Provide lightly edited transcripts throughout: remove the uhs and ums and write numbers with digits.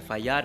FIR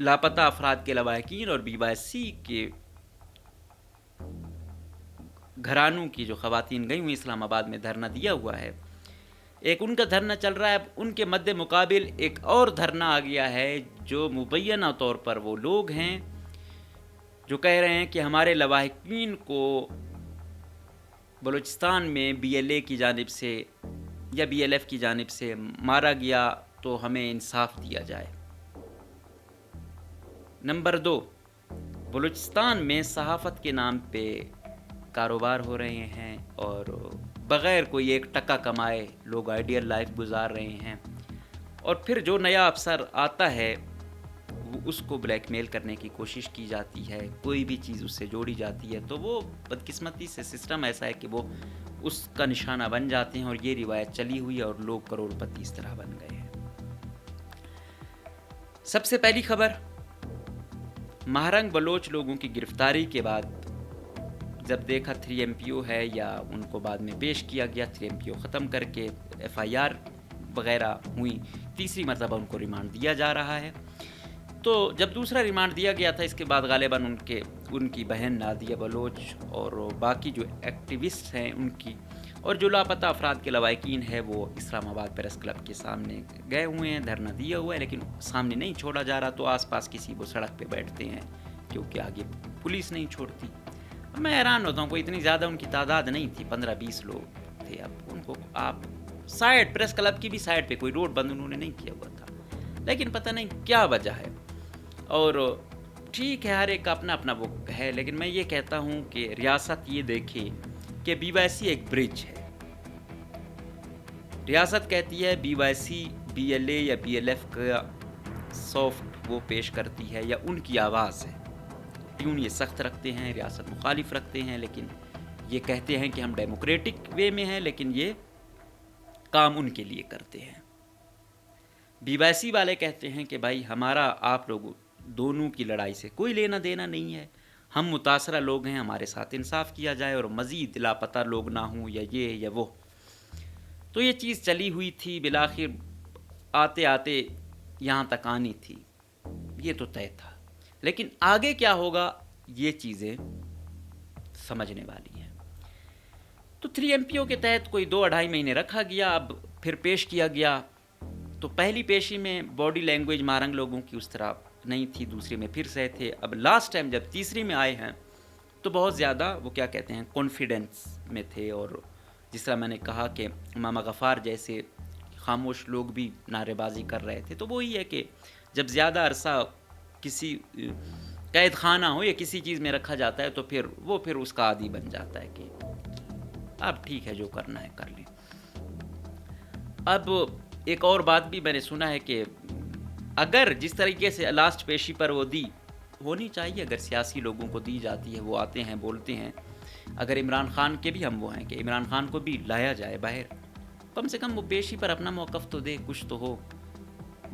لاپتہ افراد کے لواحقین اور BYC کے گھرانوں کی جو خواتین گئی ہوئی اسلام آباد میں دھرنا دیا ہوا ہے، ایک ان کا دھرنا چل رہا ہے، اب ان کے مد مقابل ایک اور دھرنا آ گیا ہے جو مبینہ طور پر وہ لوگ ہیں جو کہہ رہے ہیں کہ ہمارے لواحقین کو بلوچستان میں BLA کی جانب سے یا BLF کی جانب سے مارا گیا تو ہمیں انصاف دیا جائے۔ نمبر 2، بلوچستان میں صحافت کے نام پہ کاروبار ہو رہے ہیں اور بغیر کوئی ایک ٹکا کمائے لوگ آئیڈیل لائف گزار رہے ہیں، اور پھر جو نیا افسر آتا ہے وہ اس کو بلیک میل کرنے کی کوشش کی جاتی ہے، کوئی بھی چیز اس سے جوڑی جاتی ہے تو وہ بدقسمتی سے سسٹم ایسا ہے کہ وہ اس کا نشانہ بن جاتے ہیں، اور یہ روایت چلی ہوئی ہے اور لوگ کروڑ پتی اس طرح بن گئے ہیں۔ سب سے پہلی خبر، مہرنگ بلوچ لوگوں کی گرفتاری کے بعد جب دیکھا 3 MPO ہے یا ان کو بعد میں پیش کیا گیا، 3 MPO ختم کر کے FIR وغیرہ ہوئی، تیسری مرتبہ ان کو ریمانڈ دیا جا رہا ہے۔ تو جب دوسرا ریمانڈ دیا گیا تھا، اس کے بعد غالباً ان کی بہن نادیہ بلوچ اور باقی جو ایکٹیوسٹ ہیں ان کی اور جو لاپتہ افراد کے لواحقین ہیں وہ اسلام آباد پریس کلب کے سامنے گئے ہوئے ہیں، دھرنا دیا ہوا ہے، لیکن سامنے نہیں چھوڑا جا رہا، تو آس پاس کسی وہ سڑک پہ بیٹھتے ہیں کیونکہ آگے پولیس نہیں چھوڑتی۔ میں حیران ہوتا ہوں، کوئی اتنی زیادہ ان کی تعداد نہیں تھی، 15-20 لوگ تھے، اب ان کو آپ سائڈ پریس کلب کی بھی سائڈ پہ کوئی روڈ بند انہوں نے نہیں کیا ہوا تھا، لیکن پتہ نہیں کیا وجہ ہے۔ اور ٹھیک ہے، ہر ایک کا اپنا اپنا وہ ہے، لیکن میں یہ کہتا ہوں کہ ریاست یہ دیکھے کہ BYC ایک برج ہے۔ ریاست کہتی ہے BYC BLA یا BLF کا سافٹ وہ پیش کرتی ہے یا ان کی آواز ہے، ٹیون یہ سخت رکھتے ہیں، ریاست مخالف رکھتے ہیں، لیکن یہ کہتے ہیں کہ ہم ڈیموکریٹک وے میں ہیں، لیکن یہ کام ان کے لیے کرتے ہیں۔ BYC والے کہتے ہیں کہ بھائی ہمارا آپ لوگوں دونوں کی لڑائی سے کوئی لینا دینا نہیں ہے، ہم متاثرہ لوگ ہیں، ہمارے ساتھ انصاف کیا جائے اور مزید لاپتہ لوگ نہ ہوں یا یہ یا وہ۔ تو یہ چیز چلی ہوئی تھی، بالآخر آتے آتے یہاں تک آنی تھی، یہ تو طے تھا، لیکن آگے کیا ہوگا یہ چیزیں سمجھنے والی ہیں۔ تو 3 MPO کے تحت کوئی 2-2.5 مہینے رکھا گیا، اب پھر پیش کیا گیا۔ تو پہلی پیشی میں باڈی لینگویج مہرنگ لوگوں کی اس طرح نہیں تھی، دوسری میں پھر سے تھے، اب لاسٹ ٹائم جب تیسری میں آئے ہیں تو بہت زیادہ وہ کیا کہتے ہیں کانفیڈنس میں تھے، اور جس طرح میں نے کہا کہ ماما غفار جیسے خاموش لوگ بھی نعرے بازی کر رہے تھے، تو وہی ہے کہ جب زیادہ عرصہ کسی قید خانہ ہو یا کسی چیز میں رکھا جاتا ہے تو پھر اس کا عادی بن جاتا ہے کہ اب ٹھیک ہے جو کرنا ہے کر لیں۔ اب ایک اور بات بھی میں نے سنا ہے کہ اگر جس طریقے سے لاسٹ پیشی پر وہ دی ہونی چاہیے، اگر سیاسی لوگوں کو دی جاتی ہے، وہ آتے ہیں بولتے ہیں، اگر عمران خان کے بھی ہم وہ ہیں کہ عمران خان کو بھی لایا جائے باہر، کم سے کم وہ پیشی پر اپنا موقف تو دے، کچھ تو ہو،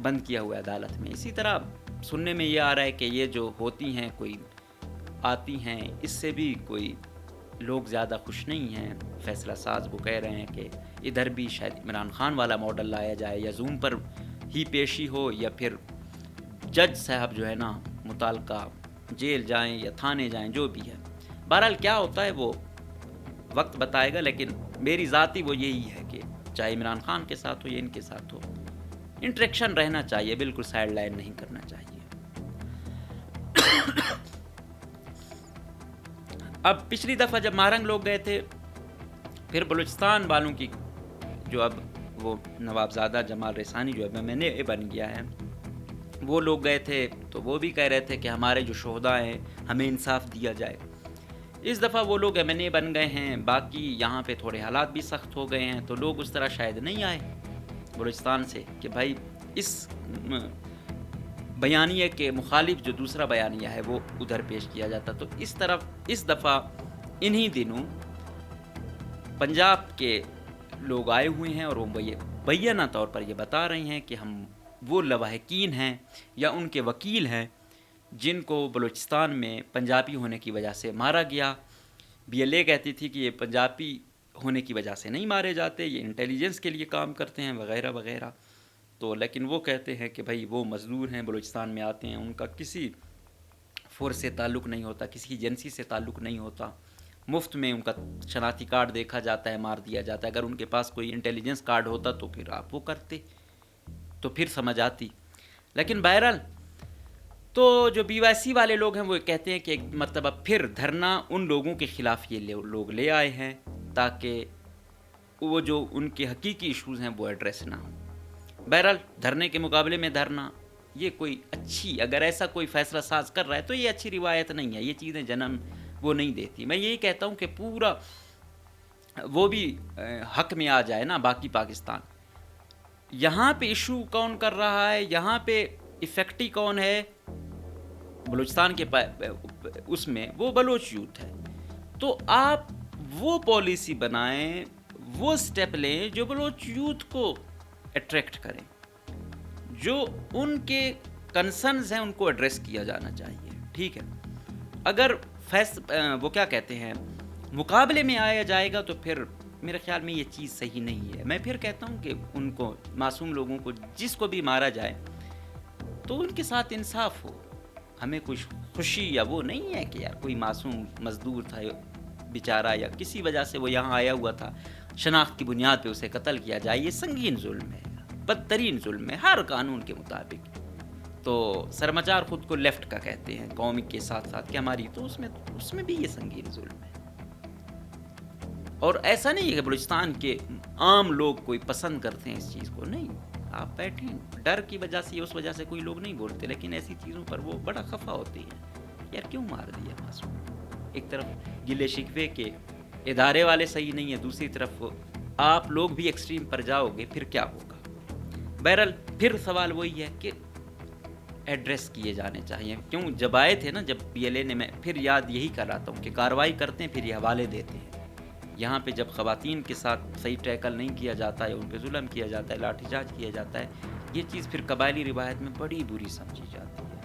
بند کیا ہوا ہے عدالت میں۔ اسی طرح سننے میں یہ آ رہا ہے کہ یہ جو ہوتی ہیں کوئی آتی ہیں، اس سے بھی کوئی لوگ زیادہ خوش نہیں ہیں، فیصلہ ساز وہ کہہ رہے ہیں کہ ادھر بھی شاید عمران خان والا ماڈل لایا جائے، یا زوم پر ہی پیشی ہو، یا پھر جج صاحب جو ہے نا متعلقہ جیل جائیں یا تھانے جائیں، جو بھی ہے۔ بہرحال کیا ہوتا ہے وہ وقت بتائے گا، لیکن میری ذاتی وہ یہی ہے کہ چاہے عمران خان کے ساتھ ہو یا ان کے ساتھ ہو، انٹریکشن رہنا چاہیے، بالکل سائڈ لائن نہیں کرنا چاہیے۔ اب پچھلی دفعہ جب مہرنگ لوگ گئے تھے، پھر بلوچستان والوں کی جو اب وہ نوابزادہ جمال رسانی جو اب MNA بن گیا ہے، وہ لوگ گئے تھے تو وہ بھی کہہ رہے تھے کہ ہمارے جو شہداء ہیں ہمیں انصاف دیا جائے۔ اس دفعہ وہ لوگ MNA بن گئے ہیں، باقی یہاں پہ تھوڑے حالات بھی سخت ہو گئے ہیں، تو لوگ اس طرح شاید نہیں آئے بلوچستان سے کہ بھائی اس بیانیے کے مخالف جو دوسرا بیانیہ ہے وہ ادھر پیش کیا جاتا۔ تو اس دفعہ انہی دنوں پنجاب کے لوگ آئے ہوئے ہیں اور وہ مبینہ طور پر یہ بتا رہے ہیں کہ ہم وہ لواحقین ہیں یا ان کے وکیل ہیں جن کو بلوچستان میں پنجابی ہونے کی وجہ سے مارا گیا۔ BLA کہتی تھی کہ یہ پنجابی ہونے کی وجہ سے نہیں مارے جاتے، یہ انٹیلیجنس کے لیے کام کرتے ہیں وغیرہ وغیرہ۔ تو لیکن وہ کہتے ہیں کہ بھائی وہ مزدور ہیں، بلوچستان میں آتے ہیں، ان کا کسی فورس سے تعلق نہیں ہوتا، کسی ایجنسی سے تعلق نہیں ہوتا، مفت میں ان کا شناختی کارڈ دیکھا جاتا ہے، مار دیا جاتا ہے. اگر ان کے پاس کوئی انٹیلیجنس کارڈ ہوتا تو پھر آپ وہ کرتے تو پھر سمجھ آتی. لیکن بہرحال تو جو بی وائی سی والے لوگ ہیں وہ کہتے ہیں کہ ایک مرتبہ پھر دھرنا ان لوگوں کے خلاف یہ لوگ لے آئے ہیں تاکہ وہ جو ان کے حقیقی ایشوز ہیں وہ ایڈریس نہ ہوں. بہرحال دھرنے کے مقابلے میں دھرنا یہ کوئی اچھی، اگر ایسا کوئی فیصلہ ساز کر رہا ہے تو یہ اچھی روایت نہیں ہے. یہ چیزیں جنم وہ نہیں دیتی. میں یہی کہتا ہوں کہ پورا وہ بھی حق میں آ جائے نا باقی پاکستان. یہاں پہ ایشو کون کر رہا ہے، یہاں پہ افیکٹی کون ہے بلوچستان کے اس میں، وہ بلوچ یوتھ ہے. تو آپ وہ پالیسی بنائیں، وہ سٹیپ لیں جو بلوچ یوتھ کو اٹریکٹ کریں، جو ان کے کنسرنز ہیں ان کو ایڈریس کیا جانا چاہیے. ٹھیک ہے، اگر وہ کیا کہتے ہیں مقابلے میں آیا جائے گا تو پھر میرے خیال میں یہ چیز صحیح نہیں ہے. میں پھر کہتا ہوں کہ ان کو، معصوم لوگوں کو جس کو بھی مارا جائے تو ان کے ساتھ انصاف ہو. ہمیں کوئی خوشی یا وہ نہیں ہے کہ یار کوئی معصوم مزدور تھا بیچارہ، یا کسی وجہ سے وہ یہاں آیا ہوا تھا، شناخت کی بنیاد پہ اسے قتل کیا جائے. یہ سنگین ظلم ہے، بدترین ظلم ہے ہر قانون کے مطابق. تو سرمچار خود کو لیفٹ کا کہتے ہیں قوم کے ساتھ ساتھ کہ ہماری، تو اس میں بھی یہ سنگین ظلم ہے. اور ایسا نہیں ہے کہ بلوچستان کے عام لوگ کوئی پسند کرتے ہیں اس چیز کو، نہیں. آپ بیٹھیں، ڈر کی وجہ سے، اس وجہ سے کوئی لوگ نہیں بولتے، لیکن ایسی چیزوں پر وہ بڑا خفا ہوتے ہیں. یار کیوں مار دیا معصوم؟ ایک طرف گلے شکوے کے ادارے والے صحیح نہیں ہیں، دوسری طرف آپ لوگ بھی ایکسٹریم پر جاؤ گے، پھر کیا ہوگا؟ بہرحال پھر سوال وہی ہے کہ ایڈریس کیے جانے چاہیے. کیوں جب آئے تھے نا، جب پی ایل اے نے، میں پھر یاد یہی کر رہا ہوں کہ کارروائی کرتے ہیں پھر یہ حوالے دیتے ہیں. یہاں پہ جب خواتین کے ساتھ صحیح ٹیکل نہیں کیا جاتا ہے، ان پہ ظلم کیا جاتا ہے، لاٹھی چارج کیا جاتا ہے، یہ چیز پھر قبائلی روایت میں بڑی بری سمجھی جاتی ہے.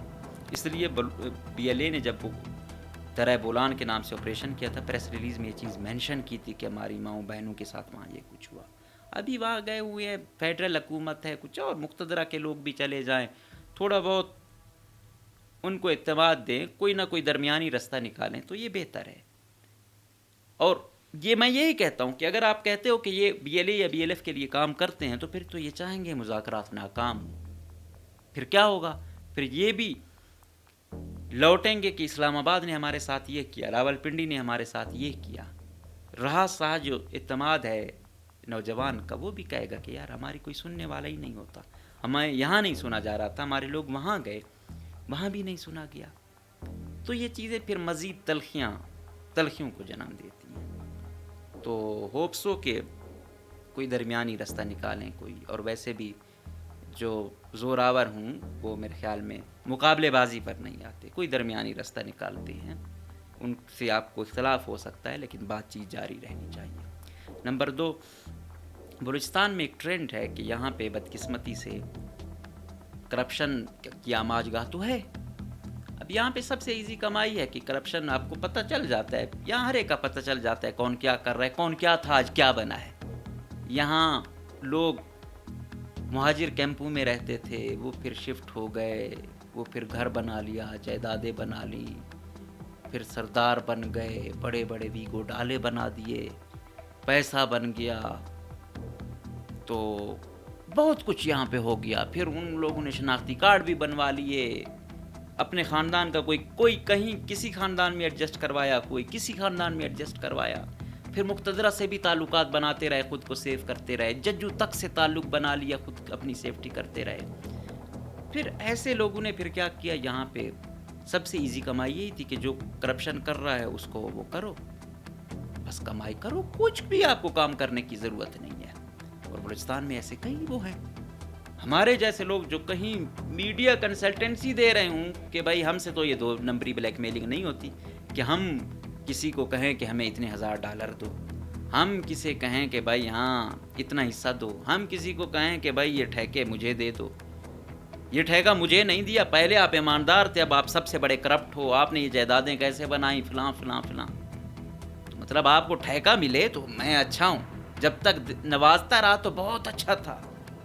اس لیے پی ایل اے نے جب وہ درہ بولان کے نام سے آپریشن کیا تھا، پریس ریلیز میں یہ چیز مینشن کی تھی کہ ہماری ماؤں بہنوں کے ساتھ وہاں یہ کچھ ہوا. ابھی وہاں گئے ہوئے ہیں، فیڈرل حکومت ہے، کچھ اور مقتدرہ کے لوگ بھی چلے جائیں، تھوڑا بہت ان کو اعتماد دیں، کوئی نہ کوئی درمیانی رستہ نکالیں تو یہ بہتر ہے. اور یہ میں یہی کہتا ہوں کہ اگر آپ کہتے ہو کہ یہ بی ایل اے یا بی ایل ایف کے لیے کام کرتے ہیں تو پھر تو یہ چاہیں گے مذاکرات ناکام ہوں. پھر کیا ہوگا؟ پھر یہ بھی لوٹیں گے کہ اسلام آباد نے ہمارے ساتھ یہ کیا، راولپنڈی نے ہمارے ساتھ یہ کیا. رہا سا جو اعتماد ہے نوجوان کا، وہ بھی کہے گا کہ یار ہماری کوئی سننے والا ہی نہیں ہوتا، ہمیں یہاں نہیں سنا جا رہا تھا، ہمارے لوگ وہاں گئے وہاں بھی نہیں سنا گیا. تو یہ چیزیں پھر مزید تلخیوں کو جنم دیتی ہیں. تو ہوپس ہو کہ کوئی درمیانی رستہ نکالیں کوئی. اور ویسے بھی جو زوراور ہوں وہ میرے خیال میں مقابلے بازی پر نہیں آتے، کوئی درمیانی رستہ نکالتے ہیں. ان سے آپ کو اختلاف ہو سکتا ہے لیکن بات چیت جاری رہنی چاہیے. نمبر 2، بلوچستان میں ایک ٹرینڈ ہے کہ یہاں پہ بدقسمتی سے کرپشن کی آماج گاہ تو ہے. اب یہاں پہ سب سے ایزی کمائی ہے کہ کرپشن آپ کو پتہ چل جاتا ہے، یہاں ہر ایک کا پتہ چل جاتا ہے کون کیا کر رہا ہے، کون کیا تھا آج کیا بنا ہے. یہاں لوگ مہاجر کیمپوں میں رہتے تھے، وہ پھر شفٹ ہو گئے، وہ پھر گھر بنا لیا، جائیدادیں بنا لی، پھر سردار بن گئے، بڑے بڑے ویگو ڈالے بنا دیے، پیسہ بن گیا، تو بہت کچھ یہاں پہ ہو گیا. پھر ان لوگوں نے شناختی کارڈ بھی بنوا لیے، اپنے خاندان کا کوئی کہیں کسی خاندان میں ایڈجسٹ کروایا، کوئی کسی خاندان میں ایڈجسٹ کروایا، پھر مقتدرہ سے بھی تعلقات بناتے رہے، خود کو سیف کرتے رہے، ججوں تک سے تعلق بنا لیا، خود اپنی سیفٹی کرتے رہے. پھر ایسے لوگوں نے پھر کیا کیا، یہاں پہ سب سے ایزی کمائی یہی تھی کہ جو کرپشن کر رہا ہے اس کو وہ کرو، بس کمائی کرو، کچھ بھی آپ کو کام کرنے کی ضرورت نہیں ہے. اور بلوچستان میں ایسے کئی وہ ہیں ہمارے جیسے لوگ جو کہیں میڈیا کنسلٹنسی دے رہے ہوں کہ بھائی ہم سے تو یہ 2 نمبری بلیک میلنگ نہیں ہوتی کہ ہم کسی کو کہیں کہ ہمیں اتنے $1000 دو، ہم کسی کہیں کہ بھائی ہاں اتنا حصہ دو، ہم کسی کو کہیں کہ بھائی یہ ٹھیکے مجھے دے دو. یہ ٹھیکہ مجھے نہیں دیا، پہلے آپ ایماندار تھے، اب آپ سب سے بڑے کرپٹ ہو، آپ نے یہ جائیدادیں کیسے بنائیں، فلاں فلاں فلاں. تو مطلب آپ کو ٹھیکہ ملے تو میں اچھا ہوں، جب تک نوازتا رہا تو بہت اچھا تھا،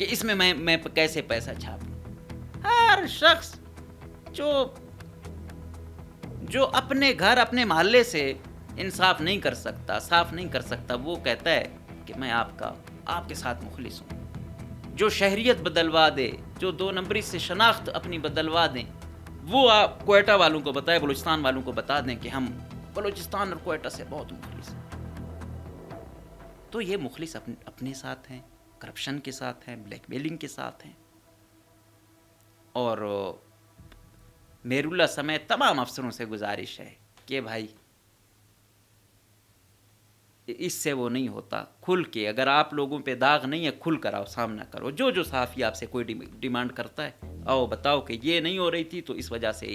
کہ اس میں میں کیسے پیسہ چھاپوں. ہر شخص جو اپنے گھر اپنے محلے سے انصاف نہیں کر سکتا، صاف نہیں کر سکتا، وہ کہتا ہے کہ میں آپ کے ساتھ مخلص ہوں. جو شہریت بدلوا دے، جو 2 نمبری سے شناخت اپنی بدلوا دیں، وہ آپ کوئٹہ والوں کو بتائیں، بلوچستان والوں کو بتا دیں کہ ہم بلوچستان اور کوئٹہ سے بہت مخلص ہیں. تو یہ مخلص اپنے ساتھ ہیں، کرپشن کے ساتھ ہیں، بلیک میلنگ کے ساتھ ہیں. اور میراللہ سمیت تمام افسروں سے گزارش ہے کہ بھائی اس سے وہ نہیں ہوتا. کھل کے، اگر آپ لوگوں پہ داغ نہیں ہے، کھل کر آؤ، سامنا کرو. جو صحافی آپ سے کوئی ڈیمانڈ کرتا ہے، آؤ بتاؤ کہ یہ نہیں ہو رہی تھی تو اس وجہ سے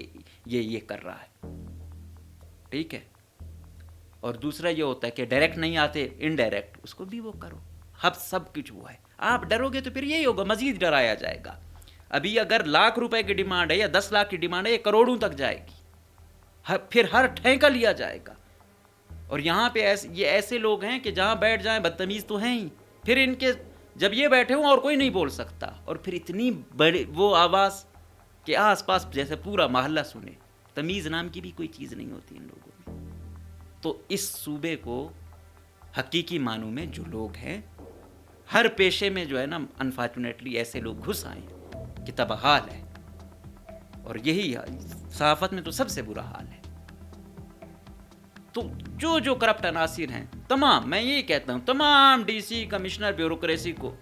یہ کر رہا ہے. ٹھیک ہے. اور دوسرا یہ ہوتا ہے کہ ڈائریکٹ نہیں آتے، انڈائریکٹ، اس کو بھی وہ کرو. سب کچھ وہ ہے. آپ ڈرو گے تو پھر یہی ہوگا، مزید ڈرایا جائے گا. ابھی اگر 1,00,000 روپے کی ڈیمانڈ ہے یا 10 لاکھ کی ڈیمانڈ ہے، یہ کروڑوں تک جائے گی. پھر ہر ٹھیکہ لیا جائے گا. اور یہاں پہ یہ ایسے لوگ ہیں کہ جہاں بیٹھ جائیں بدتمیز تو ہیں ہی. پھر ان کے جب یہ بیٹھے ہوں اور کوئی نہیں بول سکتا، اور پھر اتنی بڑی وہ آواز کہ آس پاس جیسے پورا محلہ سنے. تمیز نام کی بھی کوئی چیز نہیں ہوتی ان لوگوں میں. تو اس صوبے کو حقیقی معنوں میں جو لوگ ہیں، ہر پیشے میں جو ہے نا، انفارچونیٹلی ایسے لوگ گھس آئے ہیں کہ تباہ حال ہے. اور یہی صحافت میں تو سب سے برا حال ہے. تو جو کرپٹ عناصر ہیں، تمام، میں یہی کہتا ہوں، تمام ڈی سی، کمشنر، بیوروکریسی کو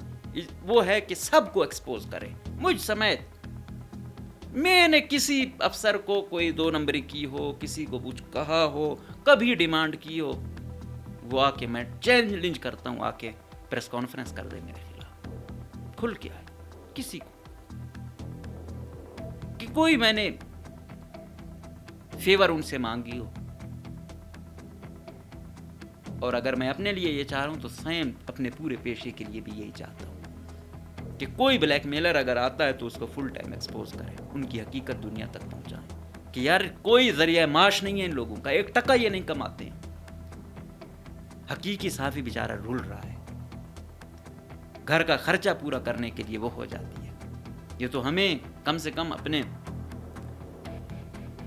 وہ ہے کہ سب کو ایکسپوز کریں، مجھ سمیت. میں نے کسی افسر کو کوئی 2 نمبری کی ہو، کسی کو کچھ کہا ہو، کبھی ڈیمانڈ کی ہو، وہ آ کے میں چیلنج کرتا ہوں، آ کے پریس کانفرنس کر دے میرے خلاف، کھل کے آئے. کسی کو کہ کوئی میں نے فیور ان سے مانگی ہو. اور اگر میں اپنے لیے یہ چاہ رہا ہوں تو سیم اپنے پورے پیشے کے لیے بھی یہی چاہتا ہوں کہ کوئی بلیک میلر اگر آتا ہے تو اس کو فل ٹائم ایکسپوز کریں، ان کی حقیقت دنیا تک پہنچائیں کہ یار کوئی ذریعہ معاش نہیں ہے ان لوگوں کا، 1 ٹکا یہ نہیں کماتے ہیں. حقیقی صحافی بیچارہ رول رہا ہے، گھر کا خرچہ پورا کرنے کے لیے وہ ہو جاتی ہے. یہ تو ہمیں کم سے کم اپنے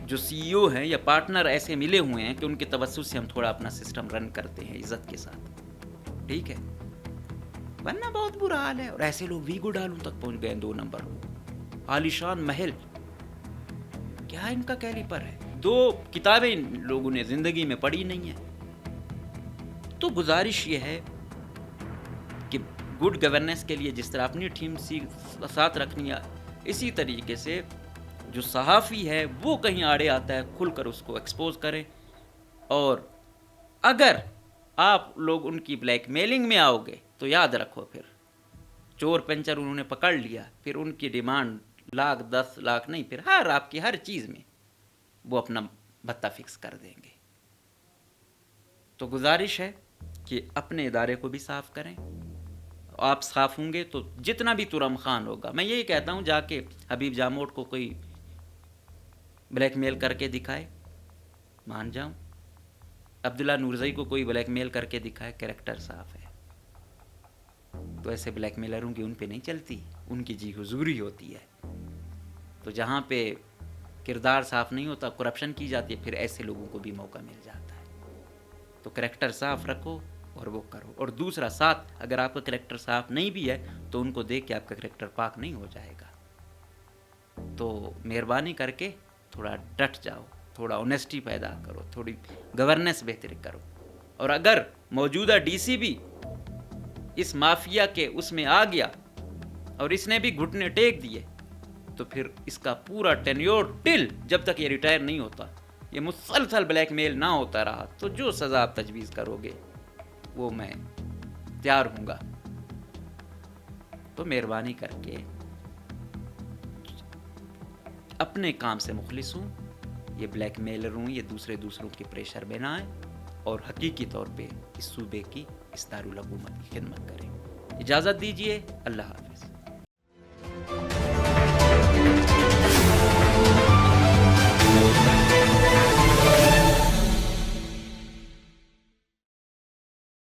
جو سی ای او ہیں یا پارٹنر ایسے ملے ہوئے ہیں کہ ان کے توسط سے ہم تھوڑا اپنا سسٹم رن کرتے ہیں عزت کے ساتھ. ٹھیک ہے. ورنہ بہت برا حال ہے. اور ایسے لوگ ویگو ڈالوں تک پہنچ گئے 2 نمبر لوگ. عالیشان محل، کیا ان کا کیلیپر ہے. 2 کتابیں ان لوگوں نے زندگی میں پڑھی نہیں ہیں. تو گزارش یہ ہے کہ گڈ گورننس کے لیے جس طرح اپنی ٹیم ساتھ رکھنی ہے، اسی طریقے سے جو صحافی ہے وہ کہیں آڑے آتا ہے، کھل کر اس کو ایکسپوز کریں. اور اگر آپ لوگ ان کی بلیک میلنگ میں آؤ گے تو یاد رکھو، پھر چور پنچر انہوں نے پکڑ لیا، پھر ان کی ڈیمانڈ 1,00,000 10 لاکھ نہیں، پھر آپ کی ہر چیز میں وہ اپنا بھتہ فکس کر دیں گے. تو گزارش ہے کہ اپنے ادارے کو بھی صاف کریں. آپ صاف ہوں گے تو جتنا بھی ترم خان ہوگا، میں یہی کہتا ہوں، جا کے حبیب جاموٹ کو کوئی بلیک میل کر کے دکھائے، مان جاؤں. عبداللہ نورزئی کو کوئی بلیک میل کر کے دکھائے، کریکٹر صاف ہے. تو ایسے بلیک میلروں کی ان پہ نہیں چلتی، ان کی جی حضوری ہوتی ہے. تو جہاں پہ کردار صاف نہیں ہوتا، کرپشن کی جاتی ہے، پھر ایسے لوگوں کو بھی موقع مل جاتا ہے. تو کریکٹر صاف رکھو اور وہ کرو. اور دوسرا ساتھ، اگر آپ کا کریکٹر صاف نہیں بھی ہے تو ان کو دیکھ کے آپ کا کریکٹر پاک نہیں ہو جائے گا. تو مہربانی کر کے تھوڑا ڈٹ جاؤ، تھوڑا اونیسٹی پیدا کرو، تھوڑی گورننس بہتر کرو. اور اگر موجودہ ڈی سی بھی اس مافیا کے اس میں آ گیا اور اس نے بھی گھٹنے ٹیک دیے، تو پھر اس کا پورا ٹینیور ٹل جب تک یہ ریٹائر نہیں ہوتا، یہ مسلسل بلیک میل نہ ہوتا رہا، تو جو سزا آپ تجویز کرو گے وہ میں تیار ہوں گا. تو مہربانی کر کے اپنے کام سے مخلص ہوں، یہ بلیک میلر ہوں، یہ دوسروں کے پریشر میں نہ آئیں، اور حقیقی طور پہ اس صوبے کی، اس دارالحکومت کی خدمت کریں. اجازت دیجیے. اللہ حافظ.